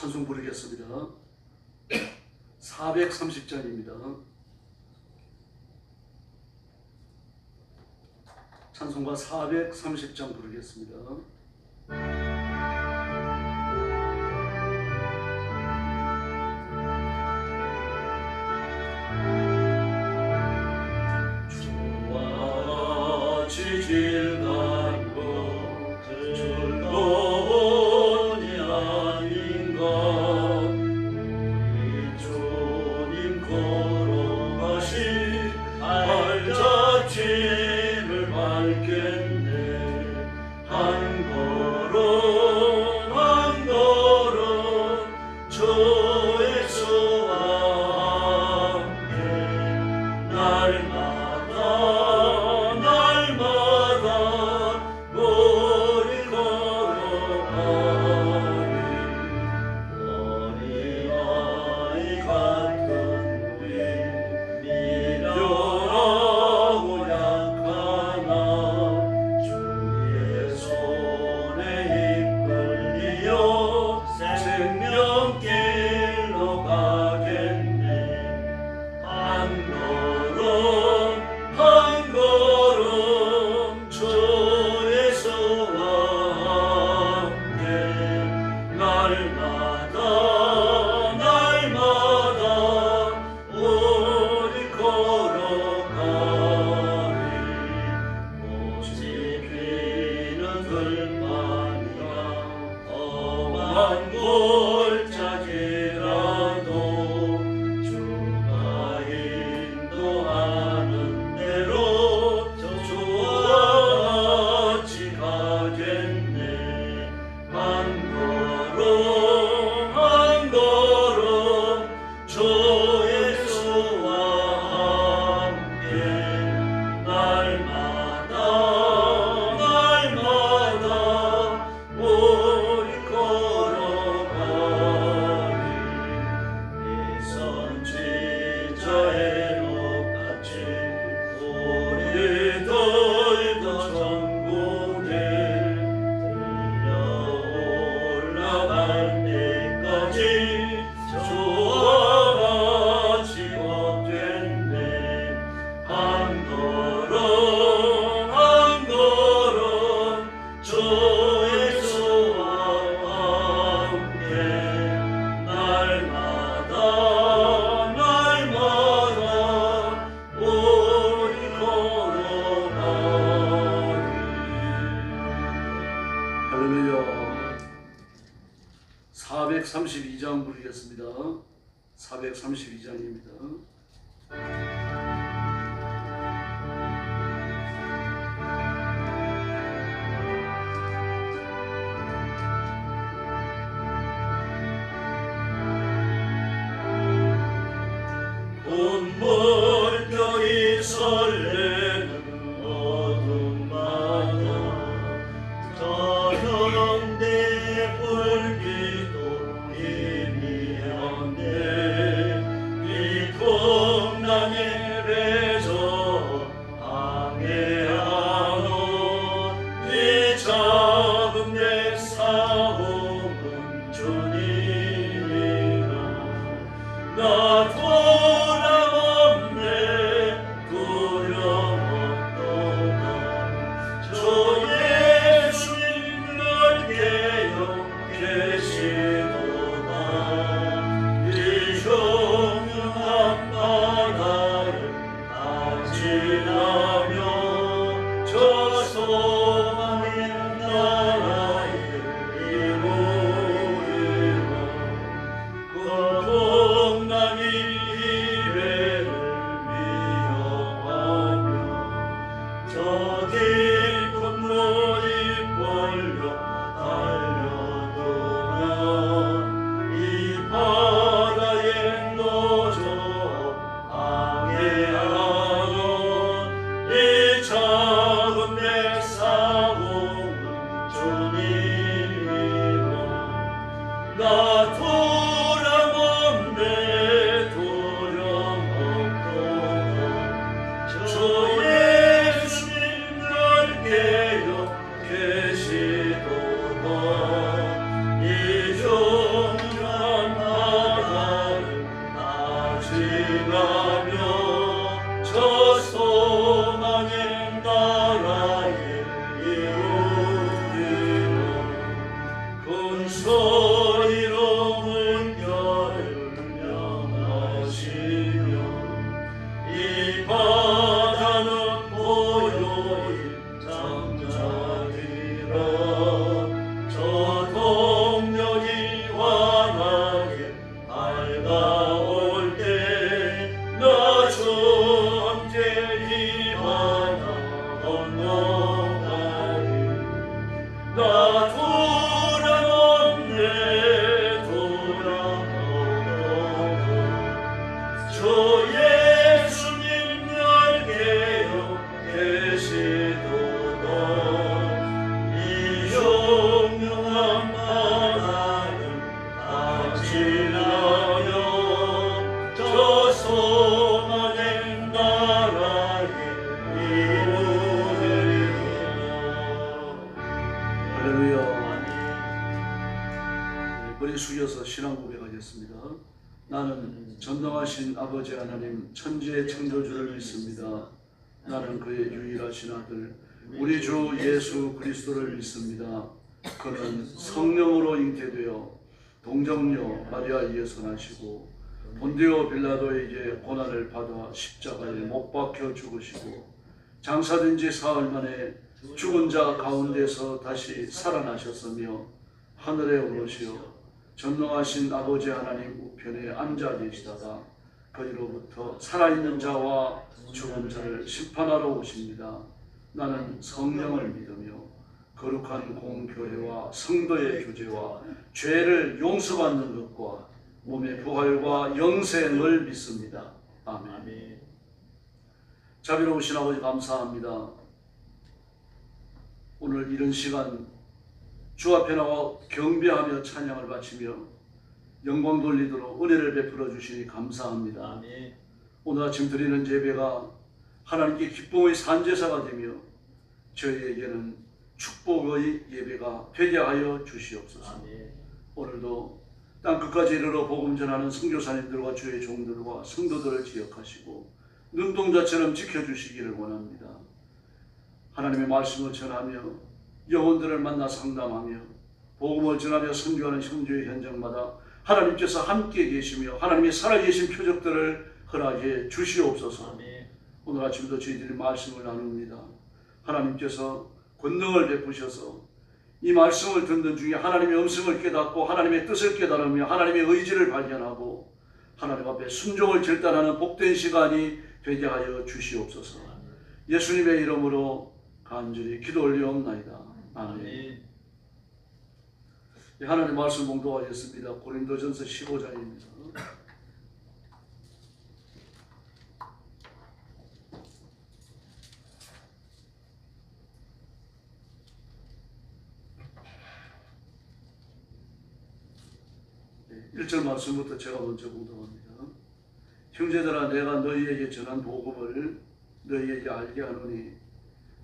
찬송 부르겠습니다. 430장입니다. 찬송가 430장 부르겠습니다. 주와 같이 길 가는 것 즐거운이 아닌가. 우리 주님 걸어가신 발자취를 밟겠네. 한 걸음 한 걸음 주 예수와 함께 날마다 우리 걸어가리. 어린아이 같은 우리 미련하고 약하나 주의 손에 이끌리어 생명길로 가겠네. 한 걸음 한 걸음 주 예수와 함께 날마다 우리 걸어가리. 꽃이 피는 들판이라 험한 골짜기라도 주가 인도하는 대로 주와 같이 가겠네. 한 걸음 한 걸음 주 예수와 함께 날마다 우리 걸어가리. 이선 지자의 녹같이 우리들도 천국에 들려 올라갈 때까지 주와 같이 걷겠네. 한 걸음 한 걸음 주 예수와 함께 날마다 우리 걸어가리. 할렐루야. 432장 부르겠습니다. 432장입니다. 온물결이 설레는 어둠마다 저녁 때 불기도 희미한데 이 풍랑에 배져 항해하는 이 작은 내 사움은 주님이라. 나 돌아오네 두려움 없도다. 주 예수님 넓게요 계시도다. 이 흉흉한 바다를 다 지나며 저 소망의 나라에 이루리라. 그 풍랑이 배를 위협하며 저 깊은 물이 벌려 달려들면 이 바다에 노져 항해하는 이 작은 내 사움은 주님이라. 나 돌아오네 두려움 없도다. 주 예수님 넓게요 계시도다. 이 흉흉한 너희로 물결을 명하시며 이 바다는 고요히 잠자리라. 저 동력이 환하게 밝아올 때 나 주께 이 바다 건너가리. 나 돌아오네 돌아오네 주 예수님 날개여 계시도다. 이 흉흉한 바다를 감질하여 저 소망의 나라에 이르리라. 할렐루야. 머리 숙여서 신앙 고백하겠습니다. 나는 전능하신 아버지 하나님 천지의 창조주를 믿습니다. 나는 그의 유일하신 아들 우리 주 예수 그리스도를 믿습니다. 그는 성령으로 잉태되어 동정녀 마리아에게서 나시고 본디오 빌라도에게 고난을 받아 십자가에 못 박혀 죽으시고 장사된 지 사흘 만에 죽은 자 가운데서 다시 살아나셨으며 하늘에 오르시어 전능하신 아버지 하나님 우편에 앉아 계시다가 거기로부터 살아있는 자와 죽은 자를 심판하러 오십니다. 나는 성령을 믿으며 거룩한 공교회와 성도의 교제와 죄를 용서받는 것과 몸의 부활과 영생을 믿습니다. 아멘. 자비로우신 아버지 감사합니다. 오늘 이런 시간 주 앞에 나와 경배하며 찬양을 바치며 영광 돌리도록 은혜를 베풀어 주시니 감사합니다. 아멘. 오늘 아침 드리는 예배가 하나님께 기쁨의 산제사가 되며 저희에게는 축복의 예배가 되게 하여 주시옵소서. 아멘. 오늘도 땅 끝까지 이르러 복음 전하는 선교사님들과 주의 종들과 성도들을 기억하시고 눈동자처럼 지켜주시기를 원합니다. 하나님의 말씀을 전하며 영혼들을 만나 상담하며 복음을 전하며 선교하는 형제의 현장마다 하나님께서 함께 계시며 하나님의 살아계신 표적들을 허락해 주시옵소서. 아멘. 오늘 아침도 저희들이 말씀을 나눕니다. 하나님께서 권능을 베푸셔서 이 말씀을 듣는 중에 하나님의 음성을 깨닫고 하나님의 뜻을 깨달으며 하나님의 의지를 발견하고 하나님 앞에 순종을 결단하는 복된 시간이 되게 하여 주시옵소서. 예수님의 이름으로 간절히 기도 올리옵나이다. 아멘. 하나님 말씀 봉독하겠습니다. 고린도전서 15장입니다. 네, 1절 말씀부터 제가 먼저 봉독합니다. 형제들아, 내가 너희에게 전한 복음을 너희에게 알게 하노니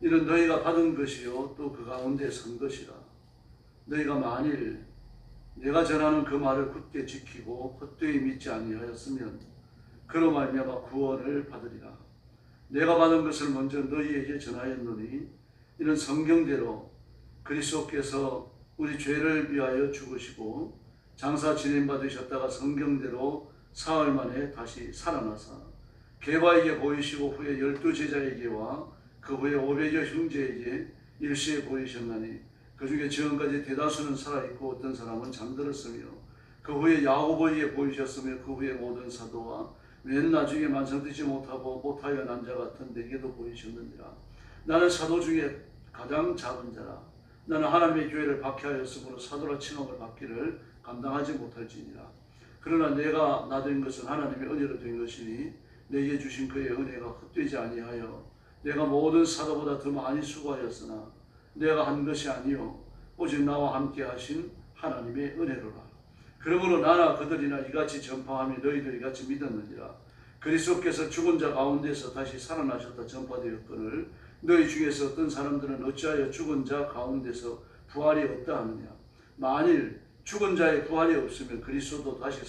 이는 너희가 받은 것이요 또 그 가운데 선 것이라. 너희가 만일 내가 전하는 그 말을 굳게 지키고 헛되이 믿지 아니하였으면 그로 말미암아 구원을 받으리라. 내가 받은 것을 먼저 너희에게 전하였노니 이는 성경대로 그리스도께서 우리 죄를 위하여 죽으시고 장사 진행받으셨다가 성경대로 사흘 만에 다시 살아나사 게바에게 보이시고 후에 12제자에게와 그 후에 500여 형제에게 일시에 보이셨나니 그 중에 지금까지 대다수는 살아있고 어떤 사람은 잠들었으며 그 후에 야고보에게 보이셨으며 그 후에 모든 사도와 맨 나중에 만성되지 못하고 못하여 난 자 같은 내게도 보이셨느니라. 나는 사도 중에 가장 작은 자라. 나는 하나님의 교회를 박해하였으므로 사도라 칭함을 받기를 감당하지 못할지니라. 그러나 내가 나 된 것은 하나님의 은혜로 된 것이니 내게 주신 그의 은혜가 헛되지 아니하여 내가 모든 사도보다 더 많이 수고하였으나 내가 한 것이 아니요 오직 나와 함께 하신 하나님의 은혜로라. 그러므로 나나 그들이나 이같이 전파하며 너희들이 같이 믿었느니라. 그리스도께서 죽은 자 가운데서 다시 살아나셨다 전파되었거늘 너희 중에서 어떤 사람들은 어찌하여 죽은 자 가운데서 부활이 없다 하느냐. 만일 죽은 자의 부활이 없으면 그리스도도 다시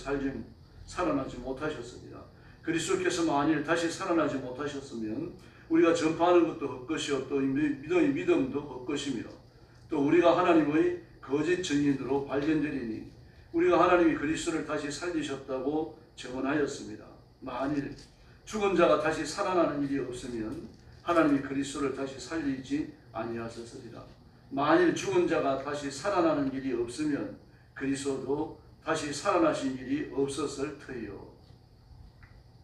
살아나지 못하셨으리라. 그리스도께서 만일 다시 살아나지 못하셨으면 우리가 전파하는 것도 헛것이요 또 너희 믿음도 헛것이며 또 우리가 하나님의 거짓 증인으로 발견되리니 우리가 하나님이 그리스도를 다시 살리셨다고 증언하였습니다. 만일 죽은 자가 다시 살아나는 일이 없으면 하나님이 그리스도를 다시 살리지 아니하셨으리라. 만일 죽은 자가 다시 살아나는 일이 없으면 그리스도도 다시 살아나신 일이 없었을 터이요.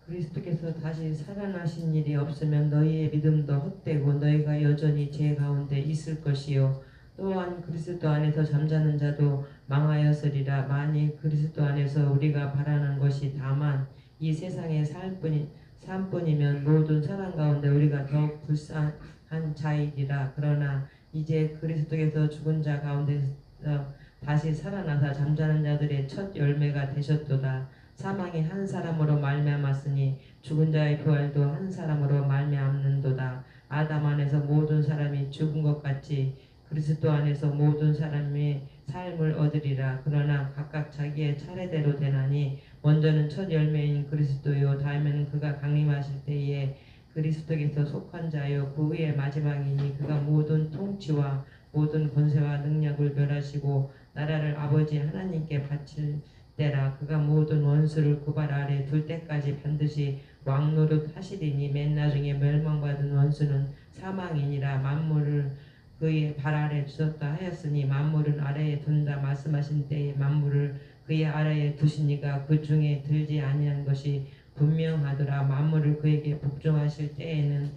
그리스도께서 다시 살아나신 일이 없으면 너희의 믿음도 헛되고 너희가 여전히 죄 가운데 있을 것이요. 또한 그리스도 안에서 잠자는 자도 망하였으리라. 만일 그리스도 안에서 우리가 바라는 것이 다만 이 세상의 삶뿐이면 모든 사람 가운데 우리가 더욱 불쌍한 자이리라. 그러나 이제 그리스도께서 죽은 자 가운데서 다시 살아나사 잠자는 자들의 첫 열매가 되셨도다. 사망이 한 사람으로 말미암았으니 죽은 자의 부활도 한 사람으로 말미암는도다. 아담 안에서 모든 사람이 죽은 것 같이 그리스도 안에서 모든 사람의 삶을 얻으리라. 그러나 각각 자기의 차례대로 되나니 먼저는 첫 열매인 그리스도요, 다음에는 그가 강림하실 때에 그리스도께서 속한 자요, 그 후에 마지막이니 그가 모든 통치와 모든 권세와 능력을 멸하시고 나라를 아버지 하나님께 바칠 때라. 그가 모든 원수를 그 발 아래 둘 때까지 반드시 왕노릇 하시리니 맨 나중에 멸망받은 원수는 사망이니라. 만물을 그의 발 아래 주셨다 하였으니 만물은 아래에 둔다 말씀하신 때에 만물을 그의 아래에 두시니가 그 중에 들지 아니한 것이 분명하더라. 만물을 그에게 복종하실 때에는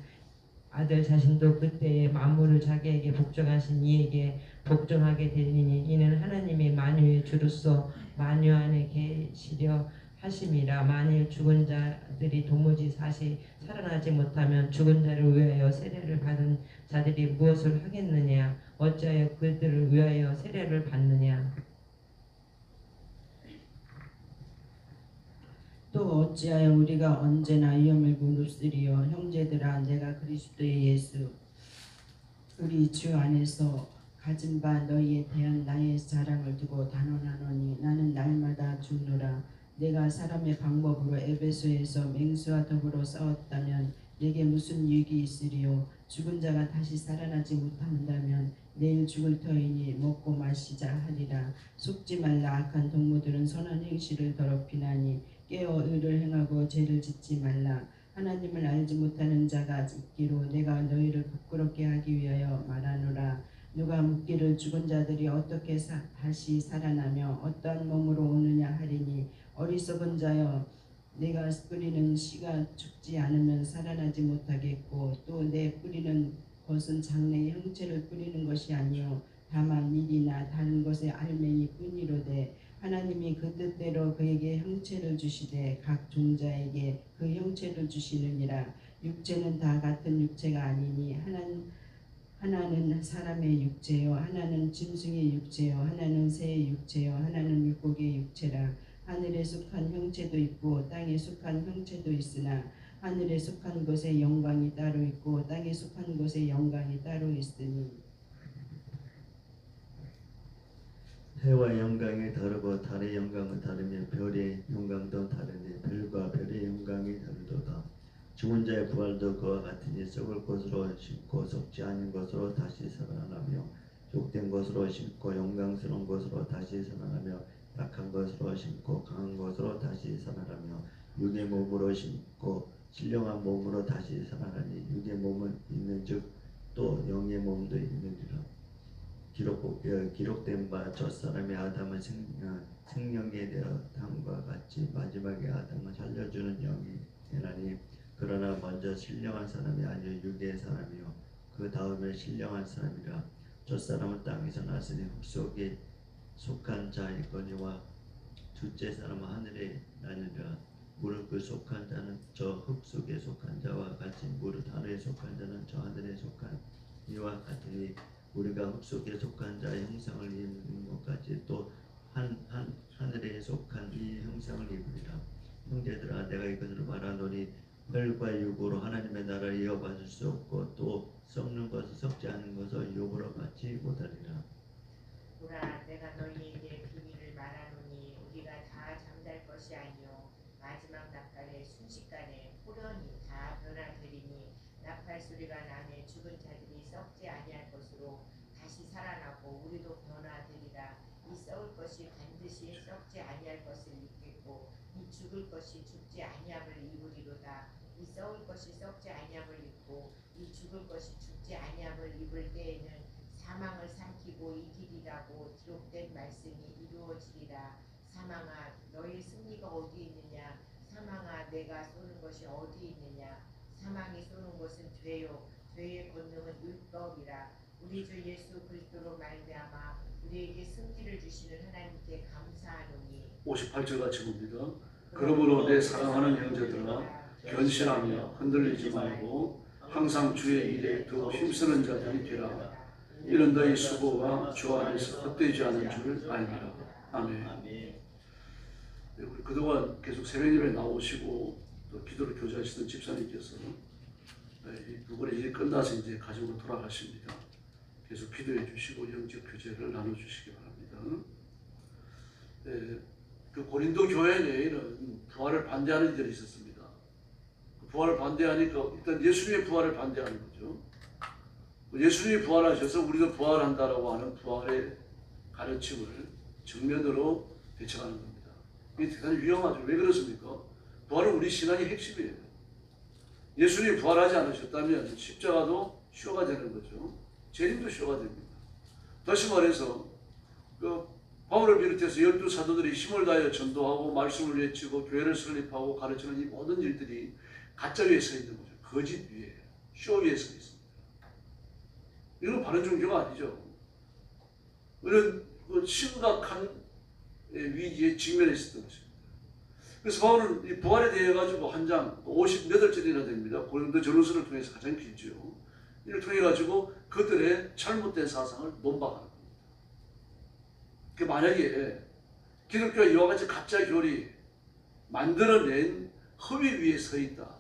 아들 자신도 그때에 만물을 자기에게 복종하신 이에게 복종하게 되리니 이는 하나님의 만유의 주로서 만유 안에 계시려 하심이라. 만일 죽은 자들이 도무지 다시 살아나지 못하면 죽은 자를 위하여 세례를 받은 자들이 무엇을 하겠느냐? 어찌하여 그들을 위하여 세례를 받느냐? 또 어찌하여 우리가 언제나 위험을 무릅쓰리요. 형제들아, 내가 그리스도의 예수 우리 주 안에서 가진 바 너희에 대한 나의 사랑을 두고 단언하노니 나는 날마다 죽노라. 내가 사람의 방법으로 에베소에서 맹수와 더불어 싸웠다면 내게 무슨 유익이 있으리요. 죽은 자가 다시 살아나지 못한다면 내일 죽을 터이니 먹고 마시자 하리라. 속지 말라. 악한 동무들은 선한 행실을 더럽히나니 깨어 의를 행하고 죄를 짓지 말라. 하나님을 알지 못하는 자가 있기로 내가 너희를 부끄럽게 하기 위하여 말하노라. 누가 묻기를 죽은 자들이 어떻게 다시 살아나며 어떠한 몸으로 오느냐 하리니 어리석은 자여, 내가 뿌리는 씨가 죽지 않으면 살아나지 못하겠고 또 내 뿌리는 것은 장래의 형체를 뿌리는 것이 아니요 다만 밀이나 다른 것의 알맹이 뿐이로되 하나님이 그 뜻대로 그에게 형체를 주시되 각 종자에게 그 형체를 주시느니라. 육체는 다 같은 육체가 아니니 하나는 사람의 육체요, 하나는 짐승의 육체요, 하나는 새의 육체요, 하나는 물고기의 육체라. 하늘에 속한 형체도 있고 땅에 속한 형체도 있으나 하늘에 속한 것의 영광이 따로 있고 땅에 속한 것의 영광이 따로 있으니 해와 영광이 다르고 달의 영광은 다르며 별의 영광도 다르니 별과 별의 영광이 다르도다. 죽은 자의 부활도 그와 같으니 썩을 것으로 심고 썩지 않은 것으로 다시 살아나며 족된 것으로 심고 영광스러운 것으로 다시 살아나며 약한 것으로 심고 강한 것으로 다시 살아나며 육의 몸으로 심고 신령한 몸으로 다시 살아나니 육의 몸은 있는즉 또 영의 몸도 있느니라. 기록된 바 첫사람의 아담은 생명에 대함과 같이 마지막에 아담은 살려주는 영이 되나니 그러나 먼저 신령한 사람이 아니요 육의 사람이요 그 다음에 신령한 사람이라. 첫사람은 땅에서 났으니 흙 속에 속한 자이거니와 둘째 사람은 하늘에 나느니라. 무릇 그 속한 자는 저 흙 속에 속한 자와 같이 무릇 하늘에 속한 자는 저 하늘에 속한 이와 같으니 우리가 흙 속에 속한 자의 형상을 입는 것 같이 또 하늘에 속한 이 형상을 입으리라. 형제들아, 내가 이것을 말하노니 혈과 육으로 하나님의 나라를 이어받을 수 없고 또 썩는 것을 썩지 않은 것을 육으로 받지 못하리라. 보라, 내가 너희에게 비밀을 말하노니 우리가 다 잠잘 것이 아니요 마지막 나팔의 순식간에 호련히 다 변화되리니 나팔 소리가 나매 죽은 자들이 썩지 아니할 것으로 다시 살아나고 우리도 변화되리라. 죽을 것이 죽지 아니함을 입으리로다. 이 썩을 것이 썩지 아니함을 입고 이 죽을 것이 죽지 아니함을 입을 때에는 사망을 삼키고 이기리라고 기록된 말씀이 이루어지리라. 사망아 너희 승리가 어디 있느냐. 사망아 내가 쏘는 것이 어디 있느냐. 사망이 쏘는 것은 죄요 죄의 권능은 율법이라. 우리 주 예수 그리스도로 말미암아 우리에게 승리를 주시는 하나님께 감사하노니. 58절 같이 봅니다. 그러므로 내 사랑하는 형제들아 견실하며 흔들리지 말고 항상 주의 일에 더욱 힘쓰는 자들이 되라. 이는 너희 수고가 주 안에서 헛되지 않은 줄 알리라. 아멘. 우리 그동안 계속 새벽예배 나오시고 또 기도를 교제하시던 집사님께서 이번에 일이 끝나서 이제 가정으로 돌아가십니다. 계속 기도해 주시고 영적 교제를 나눠주시기 바랍니다. 그 고린도 교회 내에는 부활을 반대하는 이들이 있었습니다. 부활을 반대하니까 일단 예수님의 부활을 반대하는 거죠. 예수님이 부활하셔서 우리도 부활한다라고 하는 부활의 가르침을 정면으로 대처하는 겁니다. 이게 대단히 위험하죠. 왜 그렇습니까? 부활은 우리 신앙의 핵심이에요. 예수님이 부활하지 않으셨다면 십자가도 쇼가 되는 거죠. 재림도 쇼가 됩니다. 다시 말해서 바울을 비롯해서 12사도들이 힘을 다하여 전도하고 말씀을 외치고 교회를 설립하고 가르치는 이 모든 일들이 가짜 위에 서 있는 거죠. 거짓 위에, 쇼 위에 서 있습니다. 이건 바른 종교가 아니죠. 이런 심각한 위기에 직면해 있었던 것입니다. 그래서 바울은 이 부활에 대해 가지고 한 장 58절이나 됩니다. 고린도 전후서를 통해서 가장 길죠. 이를 통해 가지고 그들의 잘못된 사상을 논박하는 겁니다. 그 만약에 기독교가 이와 같이 가짜 교리 만들어낸 허위 위에 서 있다.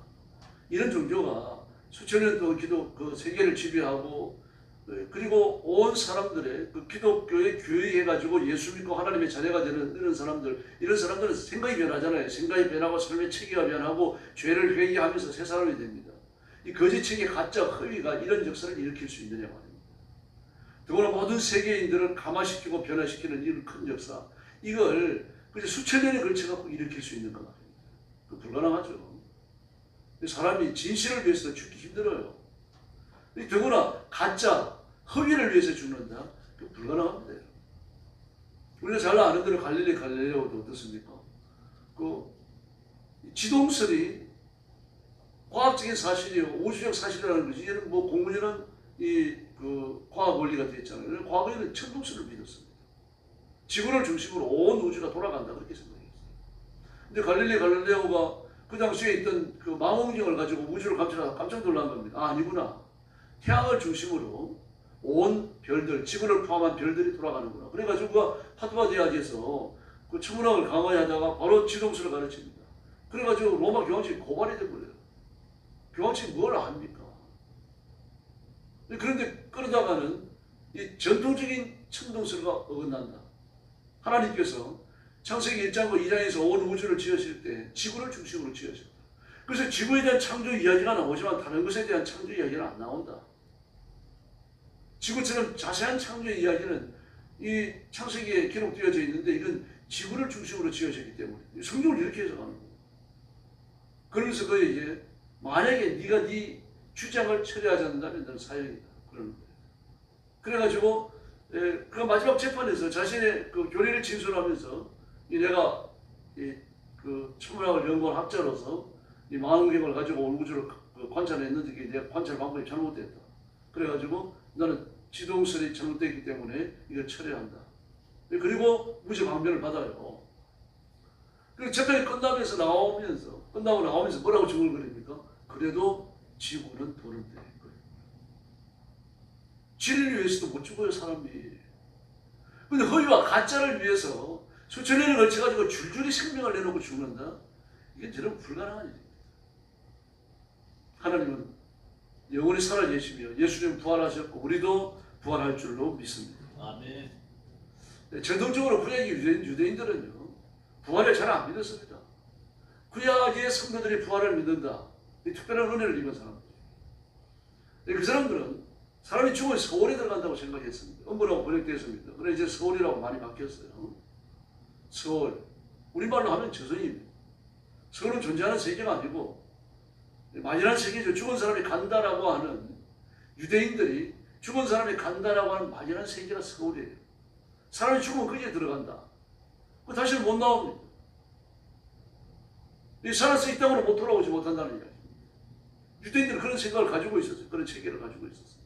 이런 종교가 수천 년 동안 그 세계를 지배하고 그리고 온 사람들의 그 기독교에 교육해가지고 예수 믿고 하나님의 자녀가 되는 이런 사람들은 생각이 변하잖아요. 생각이 변하고 삶의 체계가 변하고 죄를 회개하면서 새 사람이 됩니다. 이 거짓 체계, 가짜 허위가 이런 역사를 일으킬 수 있느냐 말입니다. 더구나 모든 세계인들을 감화시키고 변화시키는 이런 큰 역사, 이걸 수천 년에 걸쳐갖고 일으킬 수 있는 것 말입니다. 그 불가능하죠. 사람이 진실을 위해서 죽기 힘들어요. 더구나 가짜, 허위를 위해서 죽는다? 그 불가능합니다. 우리가 잘 아는 대로 갈릴레오도 어떻습니까? 그 지동설이 과학적인 사실이요, 우주적 사실이라는 것이 이제는 뭐 공문이란 그 과학 원리가 됐잖아요. 과거에는 천동설을 믿었습니다. 지구를 중심으로 온 우주가 돌아간다 그렇게 생각했어요. 근데 갈릴레오가 그 당시에 있던 그 망원경을 가지고 우주를 감시하다 깜짝 놀란 겁니다. 아, 아니구나. 태양을 중심으로 온 별들, 지구를 포함한 별들이 돌아가는구나. 그래가지고 그 파두아 대학에서 그 천문학을 강화하다가 바로 지동설을 가르칩니다. 그래가지고 로마 교황청이 고발이 돼버려요. 교황청이 뭘 압니까? 그런데 그러다가는 이 전통적인 천동설과 어긋난다. 하나님께서 창세기 1장과 2장에서 온 우주를 지으실 때 지구를 중심으로 지으셨다. 그래서 지구에 대한 창조 이야기가 나오지만 다른 것에 대한 창조 이야기는 안 나온다. 지구처럼 자세한 창조 이야기는 이 창세기에 기록되어져 있는데 이건 지구를 중심으로 지어졌기 때문에 성경을 이렇게 해석하는 거예요. 그러면서 그에게 만약에 네가 네 주장을 처리하지 않는다면 너는 사형이다. 그러는 거예요. 그래가지고 그 마지막 재판에서 자신의 그 교리를 진술하면서 내가 그 천문학을 연구한 학자로서 이 망원경을 가지고 온 우주를 관찰했는데 이게 내 관찰 방법이 잘못됐다. 그래가지고 나는 지동설이 잘못됐기 때문에 이걸 처리한다. 그리고 무죄 방면을 받아요. 그리고 재판이 끝나고 나오면서 뭐라고 중얼거립니까? 그래도 지구는 도는데. 진리를 위해서도 못 죽어요, 사람이. 근데 허위와 가짜를 위해서 수천 년을 걸쳐가지고 줄줄이 생명을 내놓고 죽는다? 이게 저는 불가능한 일입니다. 하나님은 영원히 살아계시며 예수님 부활하셨고 우리도 부활할 줄로 믿습니다. 아멘. 전통적으로 구약의 유대인들은요 부활을 잘 안 믿었습니다. 구약의 성도들이 부활을 믿는다. 이 특별한 은혜를 입은 사람들. 그 사람들은 사람이 죽으면 서울에 들어간다고 생각했습니다. 음부라고 번역되었습니다. 그래 이제 서울이라고 많이 바뀌었어요. 서울. 우리말로 하면 저승입니다. 서울은 존재하는 세계가 아니고 막연한 세계죠. 죽은 사람이 간다라고 하는, 유대인들이 죽은 사람이 간다라고 하는 막연한 세계가 서울이에요. 사람이 죽으면 거기에 들어간다. 그 다시는 못 나옵니다. 살아서 이 땅으로 못 돌아오지 못한다는 이야기. 유대인들은 그런 생각을 가지고 있었어요. 그런 체계를 가지고 있었어요.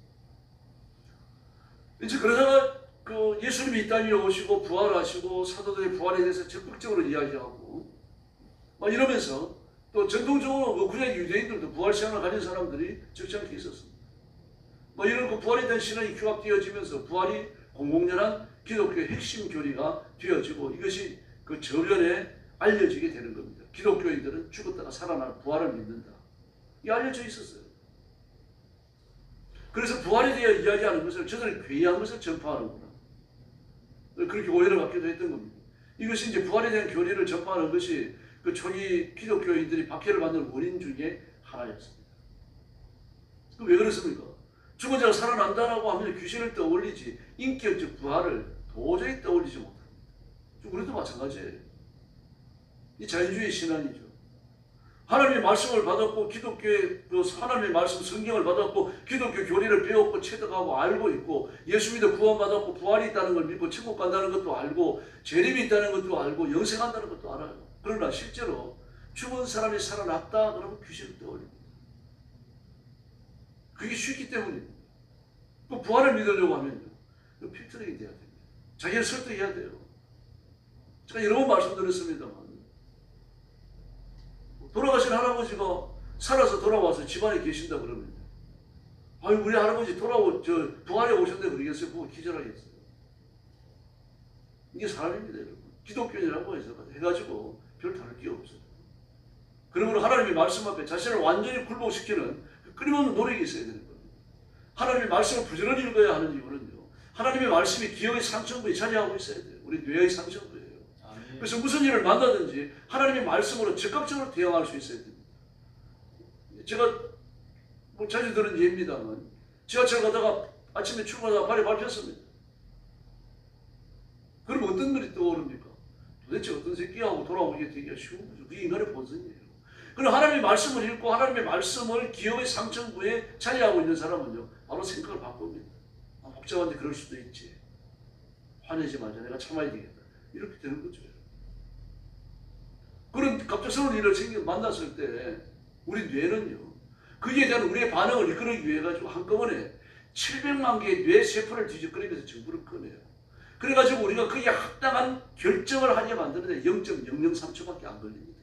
이제 그러다가 그 예수님이 이 땅에 오시고 부활하시고 사도들의 부활에 대해서 적극적으로 이야기하고 막 이러면서 또 전통적으로 그 구약 유대인들도 부활 신앙을 가진 사람들이 적잖게 있었습니다. 뭐 이런 그 부활에 대한 신앙이 규합되어지면서 부활이 공공연한 기독교의 핵심 교리가 되어지고 이것이 그 저변에 알려지게 되는 겁니다. 기독교인들은 죽었다가 살아나는 부활을 믿는다. 이게 알려져 있었어요. 그래서 부활에 대해 이야기하는 것을 저들은 괴이한 것을 전파하는구나. 그렇게 오해를 받기도 했던 겁니다. 이것이 이제 부활에 대한 교리를 전파하는 것이 그 초기 기독교인들이 박해를 받는 원인 중에 하나였습니다. 왜 그렇습니까? 죽은 자가 살아난다라고 하면 귀신을 떠올리지 인격적 부활을 도저히 떠올리지 못합니다. 우리도 마찬가지예요. 이 자유주의 신앙이죠. 하나님의 말씀을 받았고 기독교의 그 하나님의 말씀 성경을 받았고 기독교 교리를 배웠고 체득하고 알고 있고 예수 믿어 구원받았고 부활이 있다는 걸 믿고 천국 간다는 것도 알고 재림이 있다는 것도 알고 영생한다는 것도 알아요. 그러나 실제로 죽은 사람이 살아났다 그러면 귀신을 떠올립니다. 그게 쉽기 때문입니다. 그 부활을 믿으려고 하면요, 필터링이 돼야 됩니다. 자기를 설득해야 돼요. 제가 여러 번 말씀드렸습니다만 돌아가신 할아버지가 살아서 돌아와서 집안에 계신다 그러면 아유 우리 할아버지 부활에 오셨는데 그러겠어요? 보고 기절하겠어요. 이게 사람입니다, 여러분. 기독교인이라고 해가지고 별 다를 게 없어요. 그러므로 하나님의 말씀 앞에 자신을 완전히 굴복시키는 끊임없는 노력이 있어야 되는 겁니다. 하나님의 말씀을 부지런히 읽어야 하는 이유는요, 하나님의 말씀이 기억의 상층부에 자리하고 있어야 돼요. 우리 뇌의 상층부예요. 그래서 무슨 일을 만나든지 하나님의 말씀으로 즉각적으로 대응할 수 있어야 됩니다. 제가 뭐 자주 들은 예입니다만 지하철 가다가 아침에 출근하다가 발이 밟혔습니다. 그럼 어떤 일이 떠오릅니까? 도대체 어떤 새끼하고 돌아오기가 되게 쉬운 거죠. 그게 인간의 본성이에요. 그럼 하나님의 말씀을 읽고 하나님의 말씀을 기억의 상층부에 자리하고 있는 사람은요, 바로 생각을 바꿉니다. 복잡한데 그럴 수도 있지. 화내지 말자. 내가 참아야 되겠다. 이렇게 되는 거죠. 그런 갑작스러운 일을 만났을 때 우리 뇌는요, 거기에 대한 우리의 반응을 이끌기 위해 가지고 한꺼번에 700만 개의 뇌 세포를 뒤적거리면서 정보를 꺼내요. 그래가지고 우리가 거기에 합당한 결정을 하게 만드는데 0.003초밖에 안 걸립니다.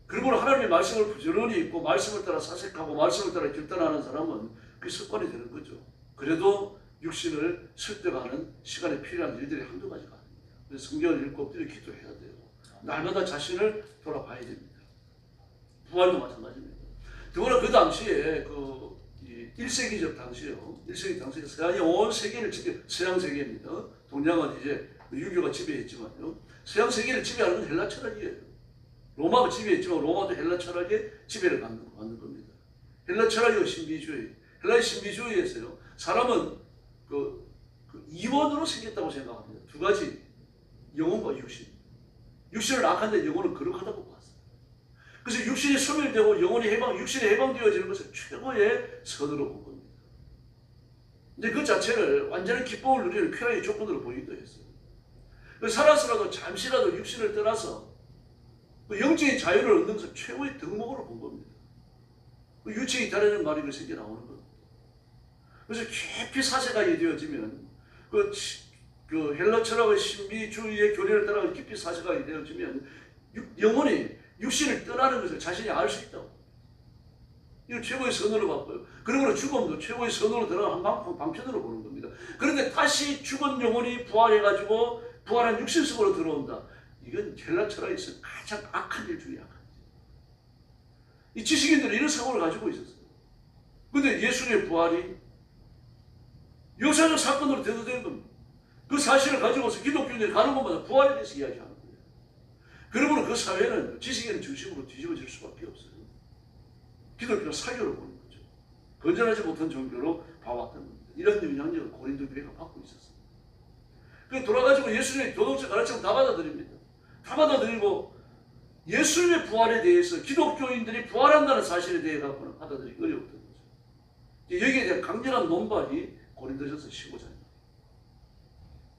그러므로 하나님의 말씀을 부지런히 읽고 말씀을 따라 사색하고 말씀을 따라 결단하는 사람은 그게 습관이 되는 거죠. 그래도 육신을 설득하는 시간이 필요한 일들이 한두 가지가 아닙니다. 그래서 성경을 읽고 엎드려 기도해야 돼요. 날마다 자신을 돌아봐야 됩니다. 부활도 마찬가지입니다. 더구나 그 당시에 1세기적 당시에요. 1세기 당시에 서양이 온 세계를 서양 세계입니다. 동양은 이제 유교가 지배했지만요. 서양 세계를 지배하는 건 헬라 철학이에요. 로마가 지배했지만 로마도 헬라 철학에 지배를 받는 겁니다. 헬라 철학이요, 신비주의. 헬라의 신비주의에서요, 사람은 그 이원으로 생겼다고 생각합니다. 두 가지, 영혼과 육신. 육신은 악한데 영혼은 거룩하다고 봤어요. 그래서 육신이 소멸되고 육신이 해방되어지는 것을 최고의 선으로 본 겁니다. 근데 그 자체를 완전히 기쁨을 누리는 쾌락의 조건으로 보이기도 했어요. 살아서라도 잠시라도 육신을 떠나서 그 영적인 자유를 얻는 것을 최고의 덕목으로 본 겁니다. 그 유체에 달하는 말이 그 생겨 나오는 겁니다. 그래서 깊이 사색하게 되어지면 그 헬라 철학의 신비주의의 교리를 따라 깊이 사색하게 되어지면 영혼이 육신을 떠나는 것을 자신이 알 수 있다고. 이걸 최고의 선으로 봤고요. 그러므로 죽음도 최고의 선으로 들어가는 방편으로 보는 겁니다. 그런데 다시 죽은 영혼이 부활해가지고 부활한 육신 속으로 들어온다. 이건 헬라 철학에서 가장 악한 일 중에 악한 일. 이 지식인들은 이런 사고를 가지고 있었어요. 그런데 예수님의 부활이 역사적 사건으로 대두되는 겁니다. 그 사실을 가지고서 기독교인들이 가는 곳마다 부활에 대해서 이야기하는 거예요. 그러므로 그 사회는 지식인을 중심으로 뒤집어질 수밖에 없어요. 기독교는 사교로 보는 거죠. 건전하지 못한 종교로 봐왔던 겁니다. 이런 영향력을 고린도 교회가 받고 있었습니다. 그래서 돌아가지고 예수님의 교동적 가르침을 다 받아들입니다. 다 받아들이고 예수님의 부활에 대해서 기독교인들이 부활한다는 사실에 대해 갖고는 받아들이기 어려웠던 거죠. 여기에 대한 강렬한 논박이 고린도전서 15장입니다.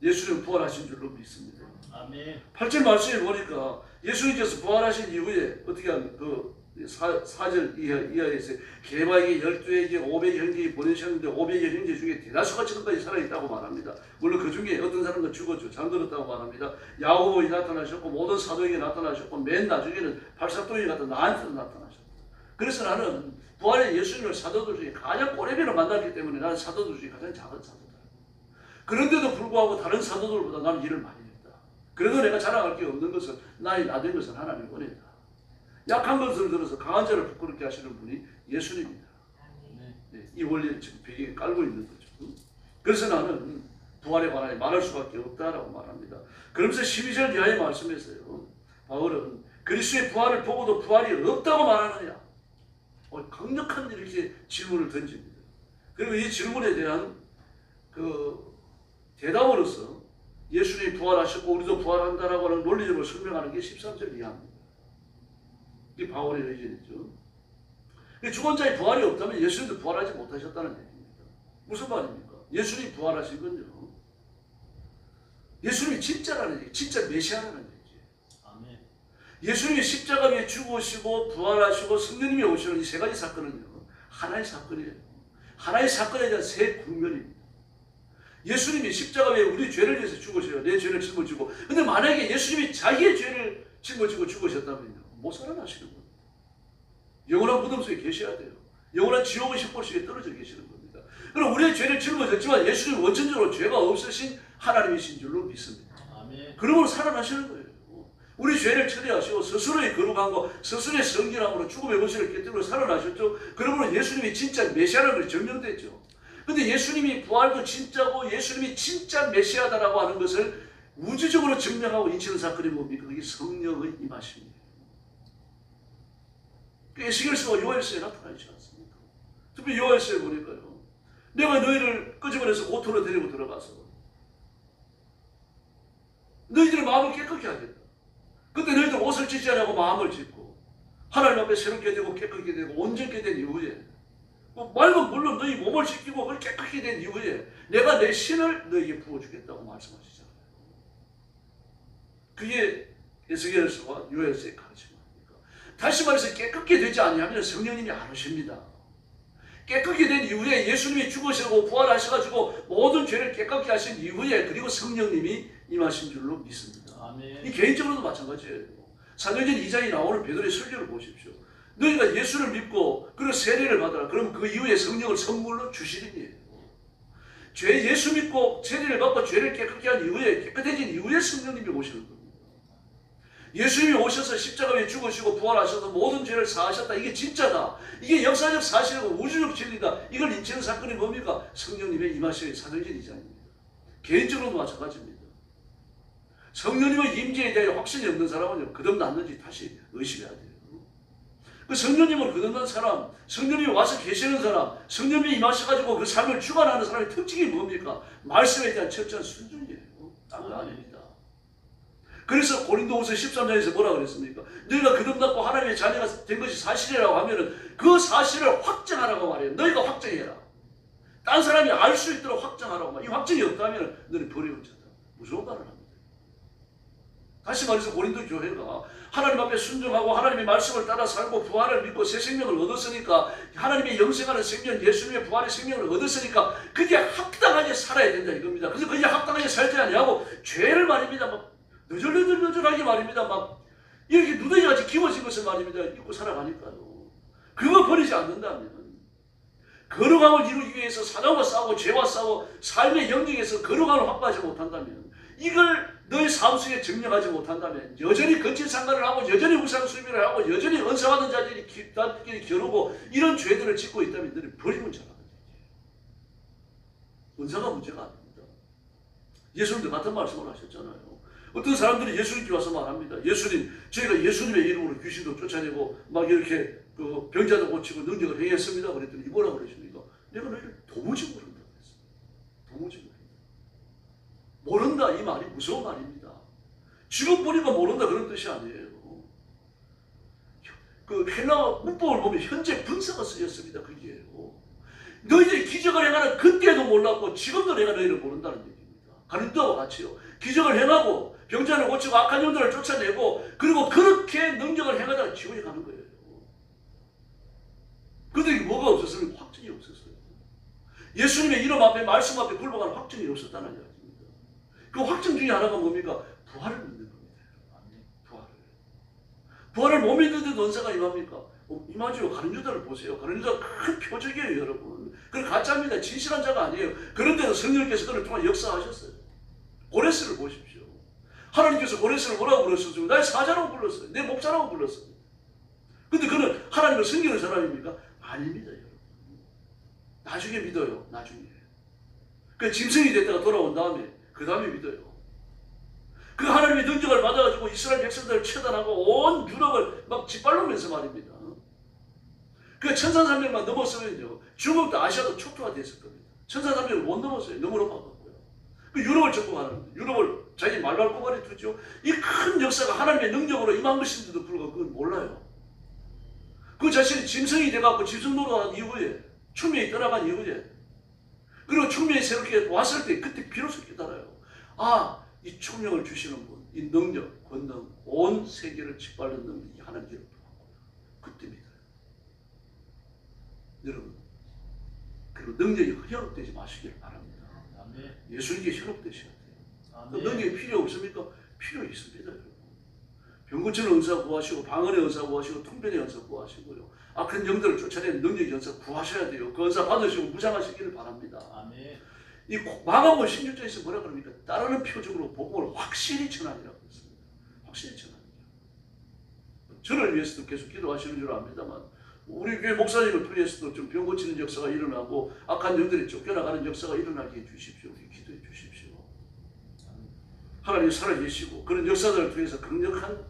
예수님 부활하신 줄로 믿습니다. 아멘. 8절 말씀에 보니까 예수님께서 부활하신 이후에 어떻게 하면 그 4절 이하에서 게바에게 12에게 500의 형제에 보내셨는데 500의 형제 중에 대다수가 지금까지 살아있다고 말합니다. 물론 그 중에 어떤 사람은 죽었죠. 잠들었다고 말합니다. 야고보에 나타나셨고 모든 사도에게 나타나셨고 맨 나중에는 발사도에 나한테도 나타나셨고, 그래서 나는 부활의 예수님을 사도들 중에 가장 꼬레비로 만났기 때문에 나는 사도들 중에 가장 작은 사도다. 그런데도 불구하고 다른 사도들보다 나는 일을 많이 했다. 그래도 내가 자랑할 게 없는 것은 나의 나된 것은 하나님의 은혜다. 약한 것을 들어서 강한 자를 부끄럽게 하시는 분이 예수님입니다. 네, 이 원리를 지금 배경에 깔고 있는 거죠. 그래서 나는 부활에 관하여 말할 수밖에 없다라고 말합니다. 그러면서 12절 이하의 말씀에서요, 바울은 그리스도의 부활을 보고도 부활이 없다고 말하느냐, 강력한 이렇게 질문을 던집니다. 그리고 이 질문에 대한 그 대답으로서 예수님이 부활하셨고 우리도 부활한다라고 하는 논리적으로 설명하는 게 13절 이하입니다. 이 바울의 의견이죠. 죽은 자의 부활이 없다면 예수님도 부활하지 못하셨다는 얘기입니다. 무슨 말입니까? 예수님이 부활하신 건요, 예수님이 진짜라는 얘기, 진짜 메시아라는 얘기예요. 아멘. 예수님이 십자가 위에 죽으시고 부활하시고 성령님이 오시는 이 세 가지 사건은요, 하나의 사건이에요. 하나의 사건에 대한 세 국면입니다. 예수님이 십자가 위에 우리 죄를 위해서 죽으셔요. 내 죄를 짊어지고. 근데 만약에 예수님이 자기의 죄를 짊어지고 죽으셨다면요, 못 살아나시는 겁니다. 영원한 무덤 속에 계셔야 돼요. 영원한 지옥의 식벌 속에 떨어져 계시는 겁니다. 그럼 우리의 죄를 짊어졌지만 예수님은 원천적으로 죄가 없으신 하나님이신 줄로 믿습니다. 아멘. 그러므로 살아나시는 거예요. 우리 죄를 처리하시고 스스로의 거룩함과 스스로의 성결함으로 죽음의 권세를 깨뜨리고 살아나셨죠. 그러므로 예수님이 진짜 메시아라는 것이 증명됐죠. 근데 예수님이 부활도 진짜고 예수님이 진짜 메시아다라고 하는 것을 우주적으로 증명하고 인치는 사건이 뭡니까? 그게 성령의 임하심이에요. 에스겔서와 요엘서에 나타나 있지 않습니까? 특히 요엘서에 보니까요, 내가 너희를 끄집어내서 고토로 데리고 들어가서 너희들의 마음을 깨끗게 하겠다. 그때 너희들 옷을 찢지 않고 마음을 찢고 하나님 앞에 새롭게 되고 깨끗게 되고 온전케 된 이후에, 맑은 물론 너희 몸을 씻기고 그걸 깨끗게 된 이후에 내가 내 신을 너희에게 부어주겠다고 말씀하시잖아요. 그게 에스겔서와 요엘서의 가르침입니다. 다시 말해서 깨끗게 되지 아니하면 성령님이 안 오십니다. 깨끗게 된 이후에 예수님이 죽으시고 부활하셔가지고 모든 죄를 깨끗게 하신 이후에 그리고 성령님이 임하신 줄로 믿습니다. 아멘. 이 개인적으로도 마찬가지예요. 사도행전 2장에 나오는 베드로의 설교를 보십시오. 너희가 예수를 믿고 그리고 세례를 받아라. 그럼 그 이후에 성령을 선물로 주시리니, 예수 믿고 세례를 받고 죄를 깨끗게 한 이후에, 깨끗해진 이후에 성령님이 오시는 겁니다. 예수님이 오셔서 십자가 위에 죽으시고 부활하셔서 모든 죄를 사하셨다. 이게 진짜다. 이게 역사적 사실이고 우주적 진리다. 이걸 인치는 사건이 뭡니까? 성령님의 임하시의 사도행전 2장입니다. 개인적으로도 마찬가지입니다. 성령님의 임재에 대해 확신이 없는 사람은 거듭났는지 다시 의심해야 돼요. 그 성령님을 거듭난 사람, 성령님이 와서 계시는 사람, 성령님이 임하셔가지고 그 삶을 주관하는 사람의 특징이 뭡니까? 말씀에 대한 철저한 순종이에요. 딴 거 아닙니다. 그래서 고린도후서 13장에서 뭐라 그랬습니까? 너희가 거듭났고 하나님의 자녀가 된 것이 사실이라고 하면은 그 사실을 확정하라고 말해요. 너희가 확정해라. 딴 사람이 알 수 있도록 확정하라고 말해요. 이 확정이 없다면 너는 버리는 자다. 무서운 말을 합니다. 다시 말해서 고린도 교회가 하나님 앞에 순종하고 하나님의 말씀을 따라 살고 부활을 믿고 새 생명을 얻었으니까, 하나님의 영생하는 생명, 예수님의 부활의 생명을 얻었으니까 그게 합당하게 살아야 된다 이겁니다. 그래서 그게 합당하게 살지 아니하고 죄를 말입니다. 막 너절너절너절하게 말입니다. 막 이렇게 누더기같이 기워진 것을 말입니다. 입고 살아가니까요. 그거 버리지 않는다면 거룩함을 이루기 위해서 사단과 싸우고 죄와 싸우고 삶의 영역에서 거룩함을 확보하지 못한다면, 이걸 너의 삶 속에 증명하지 못한다면, 여전히 거친 상관을 하고 여전히 우상숭배를 하고 여전히 은사받은 자들끼리 겨루고 이런 죄들을 짓고 있다면 너는 버리면 자라는 거지. 은사가 문제가 아닙니다. 예수님도 같은 말씀을 하셨잖아요. 어떤 사람들이 예수님께 와서 말합니다. 예수님, 저희가 예수님의 이름으로 귀신도 쫓아내고 막 이렇게 그 병자도 고치고 능력을 행했습니다. 그랬더니 뭐라 그러십니까? 내가 너희를 도무지 모른다고 했습니다. 도무지 모른다. 모른다 이 말이 무서운 말입니다. 지금 보니까 모른다 그런 뜻이 아니에요. 그 헬라어 문법을 보면 현재 분사가 쓰였습니다. 그게요. 너희들이 기적을 행하는 그때도 몰랐고 지금도 내가 너희를 모른다는 얘기입니다. 가룟도와 같이요. 기적을 행하고 병자를 고치고 악한 영들을 쫓아내고 그리고 그렇게 능력을 행하다가 지옥에 가는 거예요. 그들이 뭐가 없었으면 확증이 없었어요. 예수님의 이름 앞에 말씀 앞에 굴복하는 확증이 없었다는 이야기입니다. 그 확증 중에 하나가 뭡니까? 부활을 믿는 겁니다. 부활을 못 믿는데도 은사가 임합니까? 임하죠. 가룟 유다를 보세요. 가룟 유다가 큰 표적이에요, 여러분. 그건 가짜입니다. 진실한 자가 아니에요. 그런데도 성령께서 그를 통해 역사하셨어요. 고레스를 보십시오. 하나님께서 고레스를 뭐라고 불렀어요? 나의 사자라고 불렀어요. 내 목자라고 불렀어요. 근데 그는 하나님을 섬기는 사람입니까? 아닙니다, 여러분. 나중에 믿어요. 나중에. 그 짐승이 됐다가 돌아온 다음에 그 다음에 믿어요. 그 하나님의 능력을 받아가지고 이스라엘 백성들을 처단하고 온 유럽을 막 짓밟으면서 말입니다. 그 1300만 넘었으면요 중국도 아시아도 촉토화됐을 겁니다. 1300을 못 넘었어요. 너무 높아갖고요. 그 유럽을 정복하는 겁니다. 유럽을 자기 말발꼬발에 두죠. 이 큰 역사가 하나님의 능력으로 임한 것인데도 불구하고 그건 몰라요. 그 자신이 짐승이 돼갖고 짐승 노릇한 이후에 충명이 떠나간 이후에 그리고 충명이 새롭게 왔을 때 그때 비로소 깨달아요. 아, 이 충명을 주시는 분, 이 능력, 권능, 온 세계를 짓밟는 능력이 하나님께로 들어왔고요. 그때 믿어요. 여러분, 그리고 능력이 현혹되지 마시기를 바랍니다. 아멘. 예수님께 현혹되셔야 돼요. 그 아멘. 능력이 필요 없습니까? 필요 있습니다. 여러분. 병고치는 은사 구하시고 방언의 은사 구하시고 통변의 은사 구하시고요. 악한 영들을 쫓아내는 능력의 은사 구하셔야 돼요. 그 은사 받으시고 무장하시기를 바랍니다. 아멘. 이 마가복음 16장에서 뭐라 그럽니까? 따르는 표적으로 복음을 확실히 전하리라고 했습니다. 확실히 전하리라. 저를 위해서도 계속 기도하시는 줄 압니다만 우리 교회 목사님을 통해서도 좀 병 고치는 역사가 일어나고 악한 영들이 쫓겨나가는 역사가 일어나게 해주십시오. 우리 기도해 주십시오. 하나님 살아계시고 그런 역사들을 통해서 강력한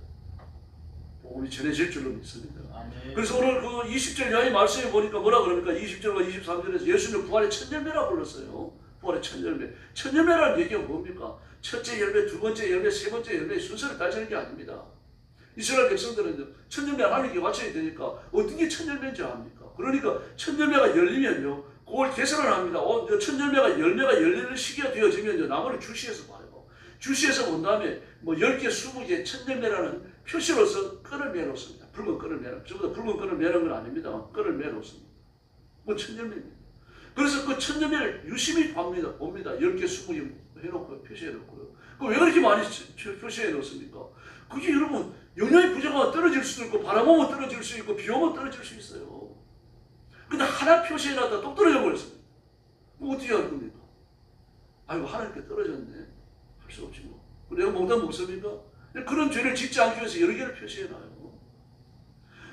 복음이 전해질 줄로 믿습니다. 아멘. 그래서 오늘 그 20절 이하의 말씀에 보니까 뭐라 그럽니까? 20절과 23절에서 예수님 부활의 첫 열매라 불렀어요. 부활의 첫 열매. 첫 열매라는 얘기가 뭡니까? 첫째 열매, 두 번째 열매, 세 번째 열매 순서를 따지는 게 아닙니다. 이스라엘 백성들은 첫 열매 하나님께 바쳐야 되니까 어떻게 첫 열매인지 압니까? 그러니까 첫 열매가 열리면요 그걸 계산을 합니다. 첫 열매가 열리는 시기가 되어지면요 나무를 주시해서 봐요. 주시해서 본 다음에 뭐 10개, 20개 첫 열매라는 표시로서 끈을 매놓습니다. 붉은 끈을 매놓습니다. 저보다 붉은 끈을 매는 건 아닙니다만 끈을 매놓습니다. 뭐 첫 열매입니다. 그래서 그 첫 열매를 유심히 봅니다. 10개, 20개 해놓고 표시해놓고요. 왜 그렇게 많이 표시해놓습니까? 그게 여러분 영양이 부족하면 떨어질 수도 있고 바람 오면 떨어질 수 있고 비 오면 떨어질 수 있어요. 근데 하나 표시해놨다 똑 떨어져 버렸습니다. 뭐 어떻게 할 겁니까? 아이고 하나님께 떨어졌네. 할 수 없지 뭐. 내가 몽땅 먹습니까? 그런 죄를 짓지 않기 위해서 여러 개를 표시해놔요.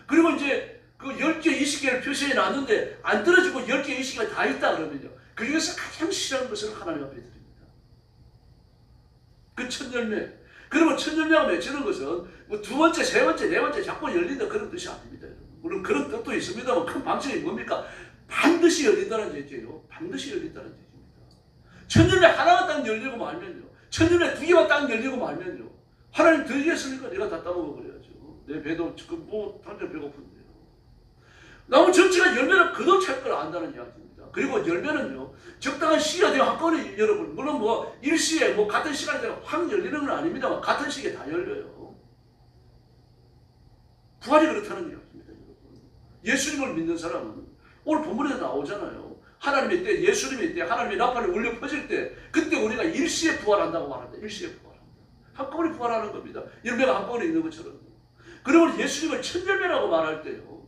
그리고 이제 그 10개, 20개를 표시해놨는데 안 떨어지고 10개, 20개가 다 있다 그러면요. 그 중에서 가장 싫어하는 것을 하나님 앞에 드립니다. 그 첫 열매. 그러면 첫 열매가 맺히는 것은 뭐 두 번째, 세 번째, 네 번째 자꾸 열린다 그런 뜻이 아닙니다. 물론 그런 뜻도 있습니다만 큰 방식이 뭡니까? 반드시 열린다는 얘기예요. 반드시 열린다는 얘기입니다. 첫 열매 하나가 딱 열리고 말면요. 첫 열매 두 개만 딱 열리고 말면요. 하나님 드리겠습니까? 내가 다 따먹어버려야죠. 내 배도 지금 뭐 완전 배고픈데요. 나무 전체가 열매를 그득 찰 걸 안다는 이야기입니다. 그리고 열매는요. 적당한 시기가 되면 한꺼번에 여러분 물론 뭐 일시에 뭐 같은 시간에 되면 확 열리는 건 아닙니다만 같은 시기에 다 열려요. 부활이 그렇다는 이야기입니다. 여러분. 예수님을 믿는 사람은 오늘 본문에 나오잖아요. 하나님의 때, 예수님의 때, 하나님의 나팔이 울려 퍼질 때 그때 우리가 일시에 부활한다고 말합니다. 일시에 부활한다. 한꺼번에 부활하는 겁니다. 열매가 한꺼번에 있는 것처럼. 그러면 예수님을 첫 열매라고 말할 때요.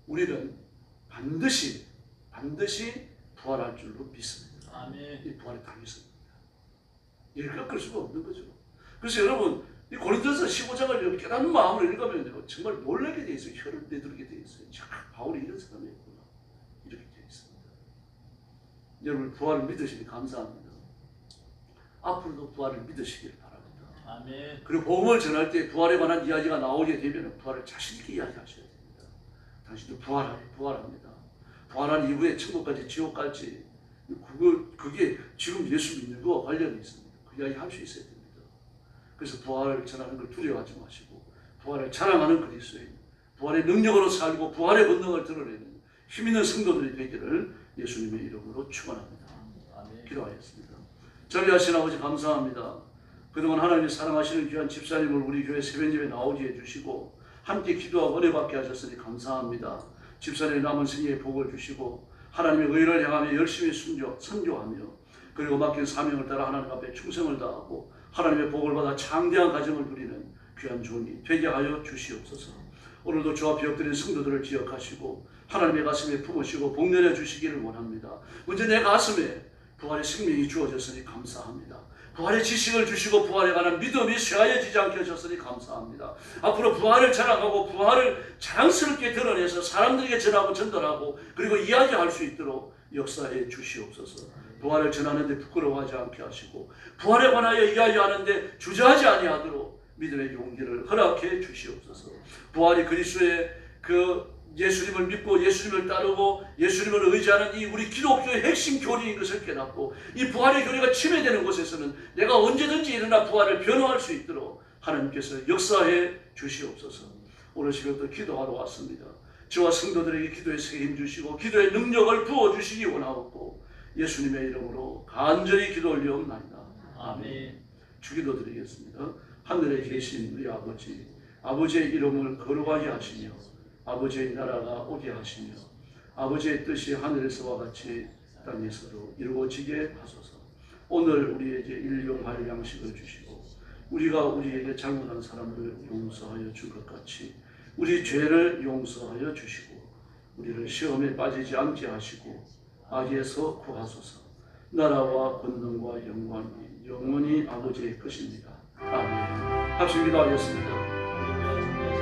우리는 반드시 부활할 줄로 믿습니다. 아멘. 이 부활이 당했습니다. 이를 꺾을 수가 없는 거죠. 그래서 여러분 이 고린도서 15장을 깨닫는 마음으로 읽으면 정말 놀라게 돼 있어요. 혀를 내두르게 돼 있어요. 참 바울이 이런 사람이었구나. 이렇게 돼 있습니다. 여러분 부활을 믿으시니 감사합니다. 앞으로도 부활을 믿으시길 바랍니다. 아멘. 그리고 복음을 전할 때 부활에 관한 이야기가 나오게 되면 부활을 자신 있게 이야기하셔야 됩니다. 당신도 부활합니다. 부활한 이후에 천국까지 지옥 갈지 그게 지금 예수 믿는 거와 관련이 있습니다. 그 이야기 할 수 있어야 됩니다. 그래서 부활을 전하는 걸 두려워하지 마시고 부활을 자랑하는 그리스도인, 부활의 능력으로 살고 부활의 본능을 드러내는 힘 있는 성도들이 되기를 예수님의 이름으로 축원합니다. 기도하겠습니다. 자비하신 아버지 감사합니다. 그동안 하나님이 사랑하시는 귀한 집사님을 우리 교회 세변집에 나오게 해주시고 함께 기도하고 은혜 받게 하셨으니 감사합니다. 집사님의 남은 생애에 복을 주시고 하나님의 의를 향하며 열심히 선교하며 그리고 맡긴 사명을 따라 하나님 앞에 충성을 다하고 하나님의 복을 받아 장대한 가정을 누리는 귀한 종이 되게 하여 주시옵소서. 오늘도 주 앞에 엎드린 성도들을 기억하시고 하나님의 가슴에 품으시고 복내려 주시기를 원합니다. 먼저 내 가슴에 부활의 생명이 주어졌으니 감사합니다. 부활의 지식을 주시고 부활에 관한 믿음이 쇠하여지지 않게 하셨으니 감사합니다. 앞으로 부활을 자랑하고 부활을 자랑스럽게 드러내서 사람들에게 전하고 전달하고 그리고 이야기할 수 있도록 역사해 주시옵소서. 부활을 전하는데 부끄러워하지 않게 하시고 부활에 관하여 이야기하는데 주저하지 아니하도록 믿음의 용기를 허락해 주시옵소서. 부활이 그리스도의 예수님을 믿고 예수님을 따르고 예수님을 의지하는 이 우리 기독교의 핵심 교리인 것을 깨닫고 이 부활의 교리가 침해되는 곳에서는 내가 언제든지 일어나 부활을 변호할 수 있도록 하나님께서 역사해 주시옵소서. 오늘 시간도 기도하러 왔습니다. 저와 성도들에게 기도의 세계 힘주시고 기도의 능력을 부어주시기 원하옵고 예수님의 이름으로 간절히 기도 올리옵나이다. 아멘. 주기도 드리겠습니다. 하늘에 계신 우리 아버지, 아버지의 이름을 거룩하게 하시며 아버지의 나라가 오게 하시며 아버지의 뜻이 하늘에서와 같이 땅에서도 이루어지게 하소서. 오늘 우리에게 일용할 양식을 주시고 우리가 우리에게 잘못한 사람을 용서하여 준 것 같이 우리 죄를 용서하여 주시고 우리를 시험에 빠지지 않게 하시고 악에서 구하소서. 나라와 권능과 영광이 영원히 아버지의 것입니다. 아멘. 합심 기도하겠습니다.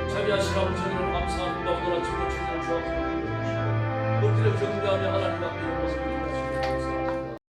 자비하신 아버지 하나님 감사합니다. 오늘 아침도 주신 주옵소서. 엎드려 경배하며 하나님 앞에 모습을